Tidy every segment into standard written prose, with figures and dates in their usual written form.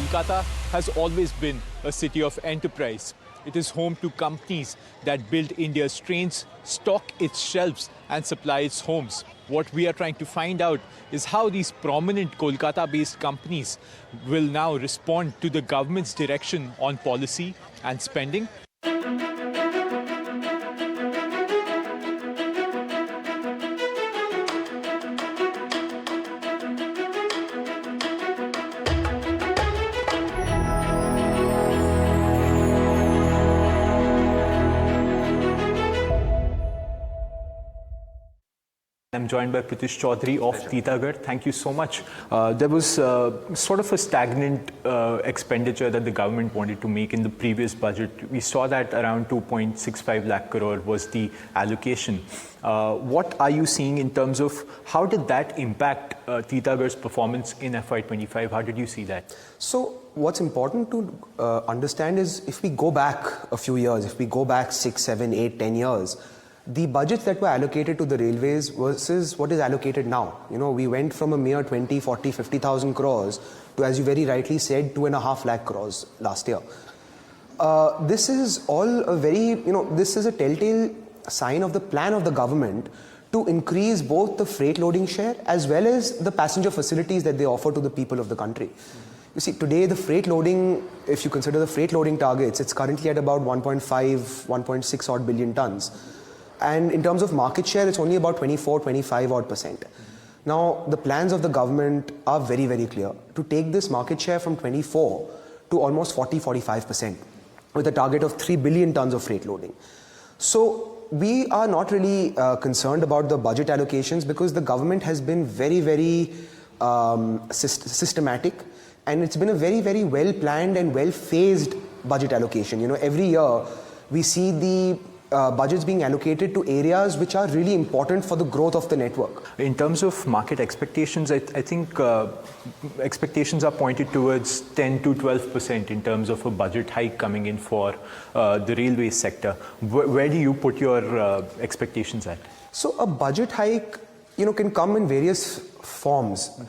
Kolkata has always been a city of enterprise. It is home to companies that build India's trains, stock its shelves and supply its homes. What we are trying to find out is how these prominent Kolkata-based companies will now respond to the government's direction on policy and spending. I'm joined by Prithish Chaudhary of Titagarh. Thank you so much. There was sort of a stagnant expenditure that the government wanted to make in the previous budget. We saw that around 2.65 lakh crore was the allocation. What are you seeing in terms of how did that impact Titagarh's performance in FY25? How did you see that? So what's important to understand is if we go back a few years, if we go back 6, 7, 8, 10 years, the budgets that were allocated to the railways versus what is allocated now. You know, we went from a mere 20, 40, 50,000 crores to, as you very rightly said, 2.5 lakh crores last year. This is all a very, this is a telltale sign of the plan of the government to increase both the freight loading share as well as the passenger facilities that they offer to the people of the country. You see, today the freight loading, if you consider the freight loading targets, it's currently at about 1.5, 1.6 odd billion tons. And in terms of market share, it's only about 24, 25 odd percent. Now, the plans of the government are very, very clear to take this market share from 24 to almost 40, 45% with a target of 3 billion tons of freight loading. So we are not really concerned about the budget allocations because the government has been very, very systematic, and it's been a very, very well planned and well phased budget allocation. You know, every year we see the budgets being allocated to areas which are really important for the growth of the network. In terms of market expectations, I think expectations are pointed towards 10 to 12% in terms of a budget hike coming in for the railway sector. Where do you put your expectations at? So a budget hike, can come in various forms.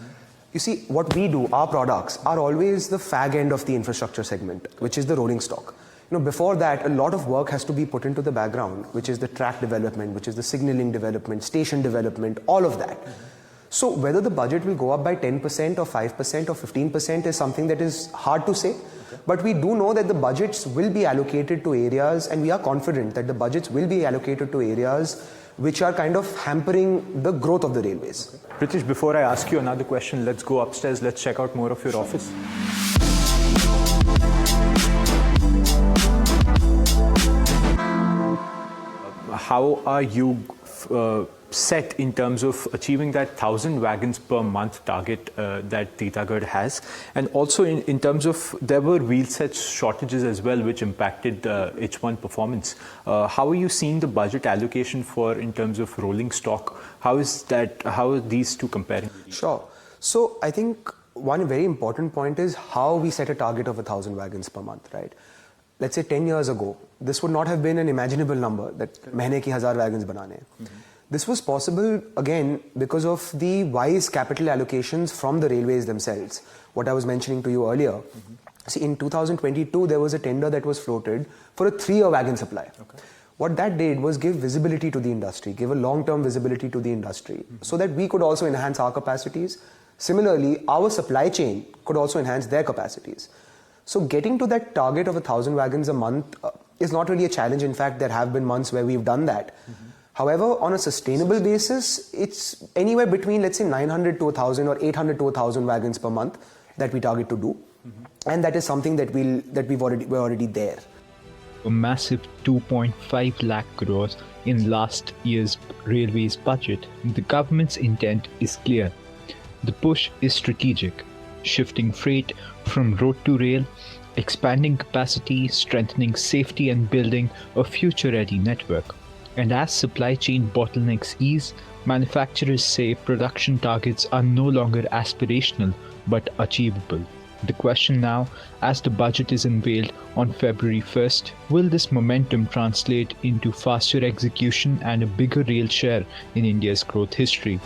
You see, what we do, our products, are always the fag end of the infrastructure segment, which is the rolling stock. Before that, a lot of work has to be put into the background, which is the track development, which is the signaling development, station development, all of that. So whether the budget will go up by 10% or 5% or 15% is something that is hard to say. But we do know that the budgets will be allocated to areas, and we are confident that the budgets will be allocated to areas which are kind of hampering the growth of the railways. Prithish, before I ask you another question, let's go upstairs, let's check out more of your office. How are you set in terms of achieving that 1,000 wagons per month target that Titagarh has? And also in terms of, there were wheel set shortages as well, which impacted H1 performance. How are you seeing the budget allocation in terms of rolling stock? How are these two comparing? Sure. So I think one very important point is how we set a target of 1,000 wagons per month, right? Let's say 10 years ago, this would not have been an imaginable number that mahine ki 1,000 wagons banane. This was possible again because of the wise capital allocations from the railways themselves. What I was mentioning to you earlier. See, in 2022, there was a tender that was floated for a 3-year wagon supply. What that did was give visibility to the industry, give a long-term visibility to the industry so that we could also enhance our capacities. Similarly, our supply chain could also enhance their capacities. So getting to that target of 1,000 wagons a month is not really a challenge. In fact, there have been months where we've done that. However, on a sustainable basis, it's anywhere between, let's say, 900 to 1,000 or 800 to 1,000 wagons per month that we target to do. And that is something that we're already there. A massive 2.5 lakh crores in last year's railways budget. The government's intent is clear. The push is strategic, shifting freight from road to rail, expanding capacity, strengthening safety and building a future-ready network. And as supply chain bottlenecks ease, manufacturers say production targets are no longer aspirational but achievable. The question now, as the budget is unveiled on February 1st, will this momentum translate into faster execution and a bigger rail share in India's growth history?